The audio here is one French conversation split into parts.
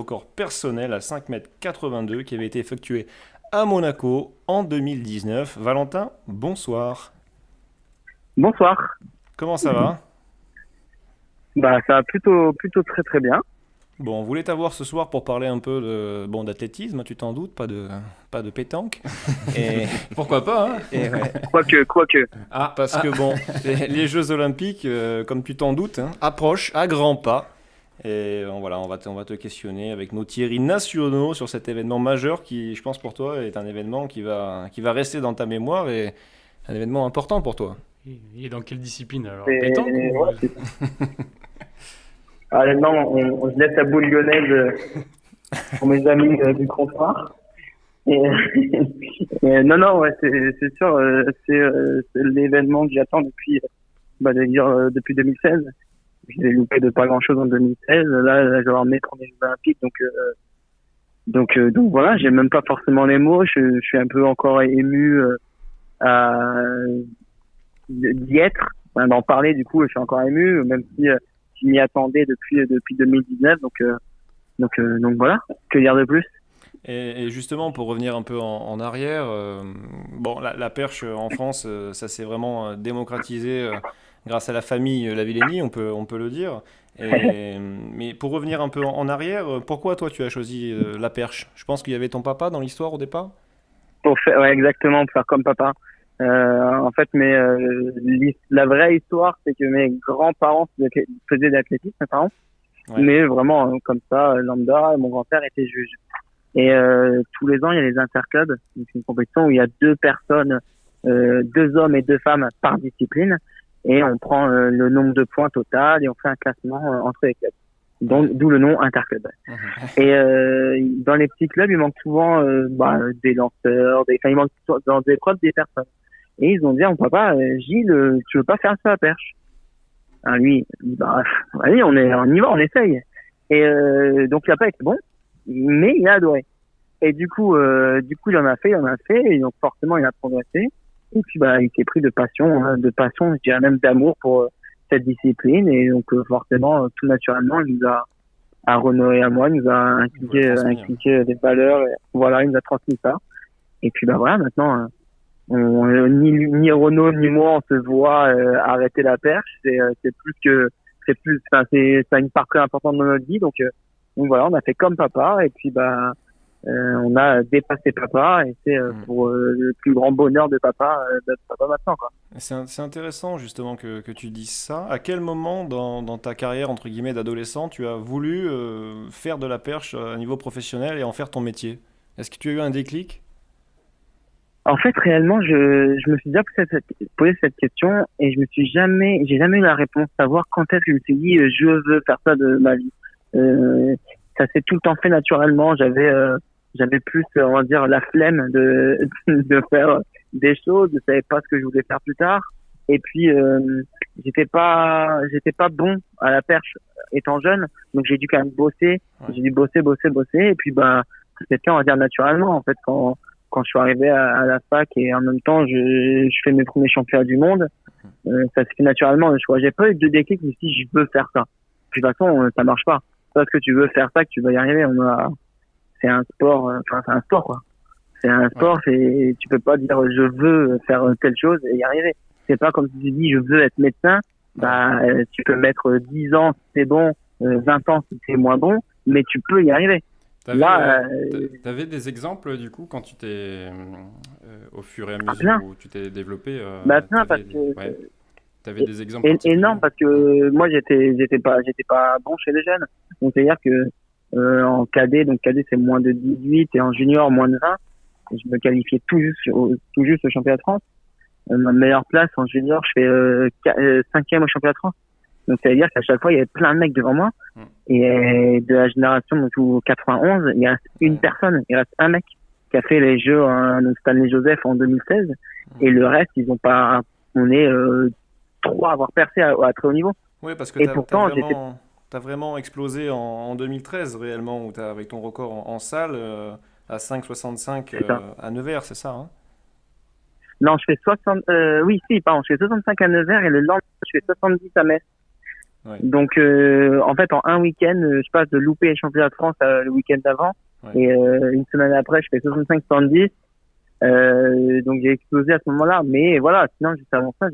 Record personnel à 5,82 m qui avait été effectué à Monaco en 2019. Valentin, bonsoir. Bonsoir. Comment ça va? Ça va plutôt très très bien. Bon, on voulait t'avoir ce soir pour parler un peu d'athlétisme, tu t'en doutes, pas de pétanque. Et pourquoi pas, hein? Et ouais. Quoique. Parce que bon, les Jeux Olympiques, comme tu t'en doutes, hein, approchent à grands pas. Et voilà, on va te questionner avec nos Thierry nationaux sur cet événement majeur qui, je pense pour toi, est un événement qui va rester dans ta mémoire et un événement important pour toi. Et dans quelle discipline alors? Pétanque Et, ou... ouais, non, je laisse la boule lyonnaise pour mes amis du comptoir. Et, non, ouais, c'est sûr, c'est l'événement que j'attends depuis 2016. Je l'ai loupé de pas grand-chose en 2016. Là, je vais avoir mes premiers Jeux Olympiques, donc voilà, j'ai même pas forcément les mots. Je suis un peu encore ému d'y être, enfin, d'en parler. Du coup, je suis encore ému, même si je m'y attendais depuis 2019. Donc voilà, que dire de plus? Et justement, pour revenir un peu en arrière, bon, la perche en France, ça s'est vraiment démocratisé grâce à la famille Lavillenie, on peut le dire. Mais pour revenir un peu en arrière, pourquoi toi tu as choisi la perche? Je pense qu'il y avait ton papa dans l'histoire au départ. Ouais, exactement, pour faire comme papa. En fait, la vraie histoire, c'est que mes grands-parents faisaient de l'athlétisme, mes parents, Ouais. mais vraiment comme ça, lambda. Mon grand-père était juge. Et tous les ans, il y a les interclubs, donc c'est une compétition où il y a deux personnes, deux hommes et deux femmes par discipline, et on prend le nombre de points total et on fait un classement entre les clubs. D'où le nom interclub. Mhm. Et dans les petits clubs, il manque souvent des lanceurs, il manque dans des épreuves des personnes. Et ils ont dit à mon papa, Gilles, tu veux pas faire ça à la perche? Ah, lui, allez, on y va, on essaye. Et donc il a pas été bon, mais il a adoré. Et du coup, il en a fait, et donc forcément il a progressé. Et puis il s'est pris de passion, je dirais même d'amour pour cette discipline. Et donc forcément, tout naturellement, il nous a à Renaud et à moi, il nous a inculqué des valeurs. Et voilà, il nous a transmis ça. Et puis voilà, maintenant, ni Renaud ni moi, on se voit arrêter la perche. Ça a une part très importante dans notre vie. Donc voilà, on a fait comme papa. Et puis on a dépassé papa et c'est pour le plus grand bonheur de papa d'être papa maintenant, quoi. C'est intéressant justement que tu dises ça. À quel moment dans ta carrière entre guillemets d'adolescent tu as voulu faire de la perche à niveau professionnel et en faire ton métier? Est-ce que tu as eu un déclic? En fait, réellement, je me suis déjà posé cette question et j'ai jamais eu la réponse, savoir quand est-ce que je me suis dit je veux faire ça de ma vie. Ça s'est tout le temps fait naturellement. J'avais plus, on va dire, la flemme de faire des choses. Je savais pas ce que je voulais faire plus tard. Et puis, j'étais pas bon à la perche étant jeune. Donc, j'ai dû quand même bosser. Ouais. J'ai dû bosser. Et puis, ça s'est fait, on va dire, naturellement. En fait, quand je suis arrivé à la fac et en même temps, je fais mes premiers championnats du monde, ça se fait naturellement. J'ai pas eu de déclic, je me suis dit, je veux faire ça. Puis, de toute façon, ça marche pas. C'est parce que tu veux faire ça que tu vas y arriver. C'est un sport, c'est un sport, quoi. C'est un sport, tu peux pas dire je veux faire telle chose et y arriver. C'est pas comme si tu dis je veux être médecin, tu peux mettre 10 ans si c'est bon, 20 ans si c'est moins bon, mais tu peux y arriver. T'avais des exemples du coup quand tu t'es au fur et à mesure plein. où tu t'es développé, Plein parce que t'avais des exemples énorme particuliers? parce que moi j'étais pas bon chez les jeunes. Donc c'est à dire que en cadet, donc cadet c'est moins de 18 et en junior moins de 20. Je me qualifiais tout juste au championnat de France. Ma meilleure place en junior, je fais 5e au championnat de France. Donc ça veut dire qu'à chaque fois il y avait plein de mecs devant moi. Et de la génération donc, 91, il reste une personne, il reste un mec qui a fait les Jeux donc Stanley Joseph en 2016. Et le reste, ils ont pas. On est trois à avoir percé à très haut niveau. Oui, parce que Et pourtant, t'as vraiment explosé en 2013 réellement, où avec ton record en salle à 5,65 c'est ça. à Nevers, c'est ça, hein? Non, je fais 60. Oui, si, pardon, je fais 65 à Nevers et le lendemain, je fais 70 à Metz. Ouais. Donc, en fait, en un week-end, je passe de louper les championnats de France le week-end d'avant. Ouais. Et une semaine après, je fais 65-70. Donc, j'ai explosé à ce moment-là. Mais voilà, sinon, juste avant ça,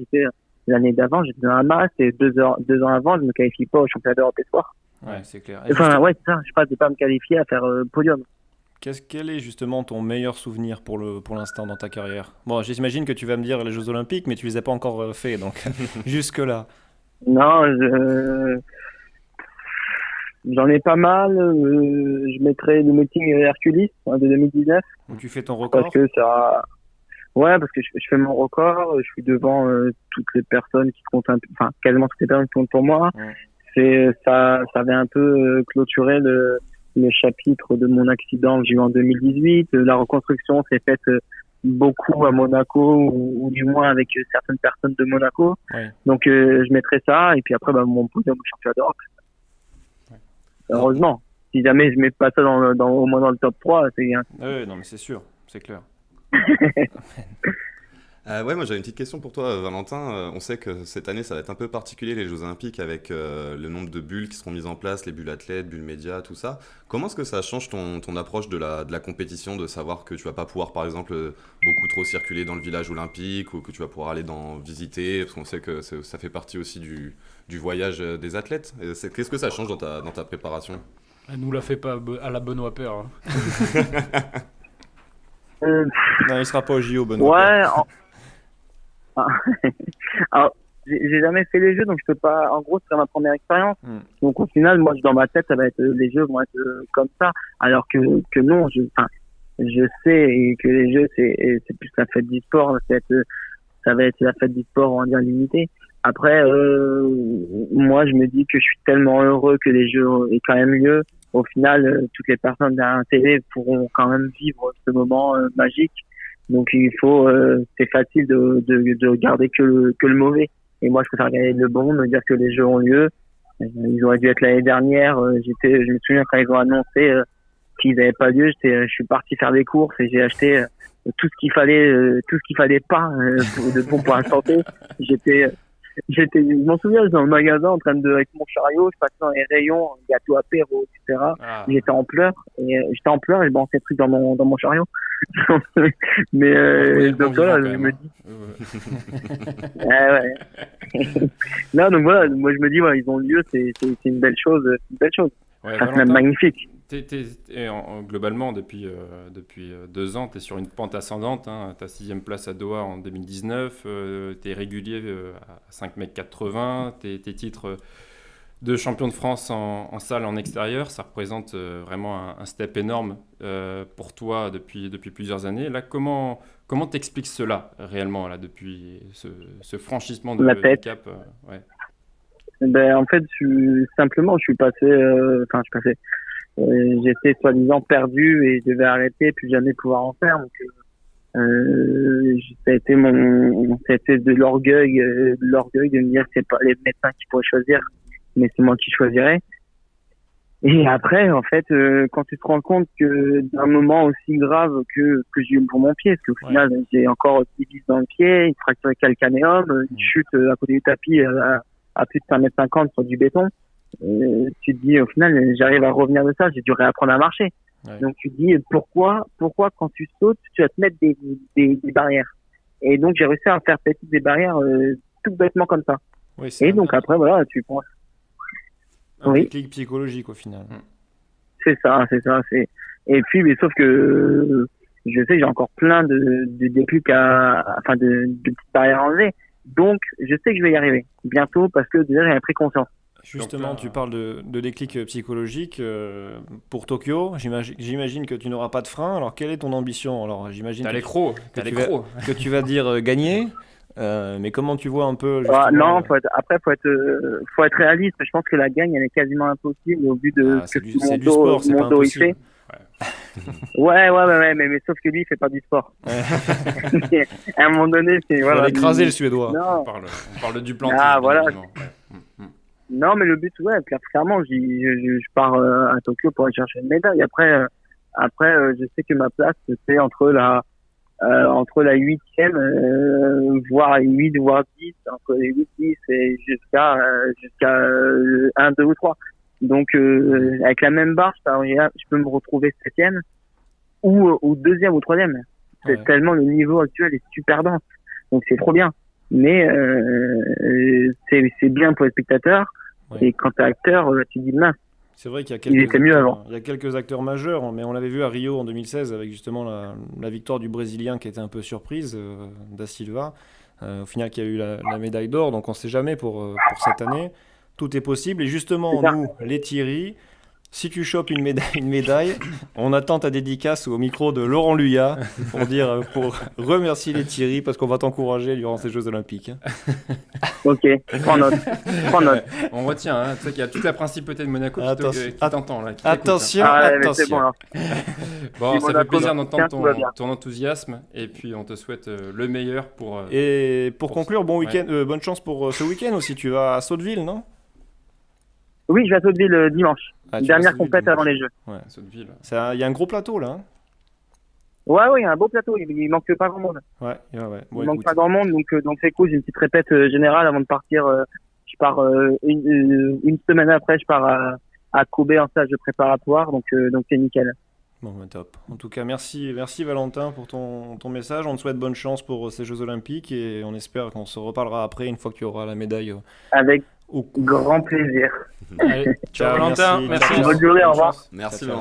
l'année d'avant, j'étais dans la masse. Et 2 ans avant, je me qualifie pas au championnat d'Europe Espoir. Ouais, c'est clair. Enfin, ouais, c'est ça. Je passe de pas me qualifier à faire podium. Quel est justement ton meilleur souvenir pour l'instant dans ta carrière? Bon, j'imagine que tu vas me dire les Jeux Olympiques, mais tu les as pas encore fait, donc jusque-là. Non, j'en ai pas mal. Je mettrai le meeting Hercules de 2019 Où tu fais ton record? parce que ça, ouais, parce que je fais mon record. Je suis devant toutes les personnes qui comptent, enfin quasiment toutes les personnes qui comptent pour moi. Ouais. Ça avait un peu clôturé le chapitre de mon accident que j'ai eu en 2018. La reconstruction s'est faite beaucoup à Monaco ou du moins avec certaines personnes de Monaco. Ouais. Donc je mettrai ça et puis après mon podium au championnat d'Europe. Ouais. Heureusement. Si jamais je mets pas ça au moins dans le top 3, c'est bien. Ouais, non, mais c'est sûr, c'est clair. Ouais, moi j'avais une petite question pour toi, Valentin. On sait que cette année ça va être un peu particulier les Jeux Olympiques avec le nombre de bulles qui seront mises en place, les bulles athlètes, bulles médias, tout ça. Comment est-ce que ça change ton approche de la compétition, de savoir que tu vas pas pouvoir par exemple beaucoup trop circuler dans le village olympique ou que tu vas pouvoir aller visiter, parce qu'on sait que ça fait partie aussi du voyage des athlètes. Qu'est-ce que ça change dans ta préparation? Elle nous l'a fait pas à la Benoît Paire. Hein. Non, il sera pas au JO, Benoît. Ouais. Alors, j'ai jamais fait les jeux, donc je peux pas. En gros, c'est ma première expérience. Donc au final, moi, dans ma tête, ça va être les jeux vont être comme ça, alors que non. Je sais que les jeux c'est plus la fête du sport. Ça va être la fête du sport, on va dire limité. Après, moi, je me dis que je suis tellement heureux que les jeux aient quand même lieu. Au final, toutes les personnes derrière la télé pourront quand même vivre ce moment magique. Donc il faut, c'est facile de regarder que le mauvais. Et moi, je préfère regarder le bon, me dire que les jeux ont lieu. Ils auraient dû être l'année dernière. Je me souviens quand ils ont annoncé qu'ils n'avaient pas lieu. Je suis parti faire des courses et j'ai acheté tout ce qu'il fallait pas de bon pour la santé. Je m'en souviens, j'étais dans le magasin avec mon chariot, je passais dans les rayons, gâteaux apéro, etc. Ah. J'étais en pleurs et je balançais des trucs dans mon chariot. Mais donc voilà, je me dis. Ouais. Non, donc voilà, moi je me dis, ouais, ils ont lieu, c'est une belle chose, Ouais, c'est même magnifique. Globalement, depuis 2 ans, tu es sur une pente ascendante. Hein. Ta 6e place à Doha en 2019. Tu es régulier à 5,80 m. Tes titres de champion de France en salle, en extérieur, ça représente vraiment un step énorme pour toi depuis plusieurs années. Là, comment t'expliques cela réellement là, depuis ce franchissement du cap ouais. Ben, en fait, je suis passé, j'étais soi-disant perdu et je devais arrêter puis jamais pouvoir en faire. Donc, ça a été de l'orgueil de me dire que c'est pas les médecins qui pourraient choisir, mais c'est moi qui choisirais. Et après, en fait, quand tu te rends compte que d'un moment aussi grave que j'ai eu pour mon pied, parce qu'au final, j'ai encore 10 vis dans le pied, une fracture calcanéum, une chute à côté du tapis à plus de 5,50 m sur du béton. Tu te dis, au final, j'arrive à revenir de ça, j'ai dû réapprendre à marcher. Ouais. Donc tu te dis, pourquoi quand tu sautes, tu vas te mettre des barrières. Et donc j'ai réussi à faire péter des barrières tout bêtement comme ça. Oui, et donc après, voilà, tu prends... Un déclic psychologique au final. C'est ça. Et puis, mais sauf que je sais que j'ai encore plein de déclics de petites barrières à enlever. Donc, je sais que je vais y arriver bientôt parce que déjà, j'en ai pris conscience. Justement, tu parles de déclic psychologique pour Tokyo. J'imagine que tu n'auras pas de frein. Alors, quelle est ton ambition? Alors, j'imagine que tu vas dire gagner. Mais comment tu vois un peu non, faut être réaliste. Je pense que la gagne, elle est quasiment impossible au vu de c'est du sport, c'est pas impossible. Ouais, mais sauf que lui, il fait pas du sport. À un moment donné, c'est voilà. Il va écraser le Suédois. On parle du plantisme. Ah voilà. Non, mais le but, clairement, je pars à Tokyo pour aller chercher une médaille. Après, je sais que ma place, c'est entre entre la 8e, voire 8, voire 10, entre les 8, 10 et jusqu'à 1, 2 ou 3. Donc, avec la même barre, je peux me retrouver 7e ou 2e ou 3e. C'est tellement le niveau actuel est super dense. Donc, c'est trop bien. Mais c'est bien pour les spectateurs. Ouais. Et quand t'es acteur, tu dis mince. C'est vrai qu'il y a Il était mieux avant. il y a quelques acteurs majeurs, mais on l'avait vu à Rio en 2016 avec justement la victoire du Brésilien qui était un peu surprise, Da Silva, au final qui a eu la médaille d'or. Donc on ne sait jamais pour cette année. Tout est possible. Et justement, C'est ça. nous, les Thierry, si tu chopes une médaille, on attend ta dédicace au micro de Laurent Luyat pour remercier les Thierry parce qu'on va t'encourager durant ces Jeux Olympiques. Ok, prends note. On retient, hein. Tu sais qu'il y a toute la principauté de Monaco qui t'entend là. Qui t'écoute, hein. Attention, Ah ouais, mais c'est attention. bon. Alors. Bon, Si ça fait Monaco plaisir dans d'entendre tout va bien. ton enthousiasme et puis on te souhaite le meilleur pour. Et pour Pour conclure, bon ouais. week-end, bonne chance pour ce week-end aussi. Tu vas à Sotteville, non? Oui, je vais à Sotteville dimanche. Ah, tu vas à Dernière Sotteville compète dimanche. avant les Jeux. Ouais. Sotteville. Il y a un gros plateau là. Hein. Ouais, il y a un beau plateau. Il manque pas grand monde. Ouais. Bon, Il manque écoute. pas grand monde, donc c'est cool. J'ai une petite répète générale avant de partir. Je pars une semaine après, je pars à Kobe en stage de préparatoire, donc c'est nickel. Bon, bah, top. En tout cas, merci Valentin pour ton message. On te souhaite bonne chance pour ces Jeux Olympiques et on espère qu'on se reparlera après une fois que tu auras la médaille Avec au cou. grand plaisir. Allez, ciao Valentin, merci. Bonne journée, au revoir. Merci. Ciao.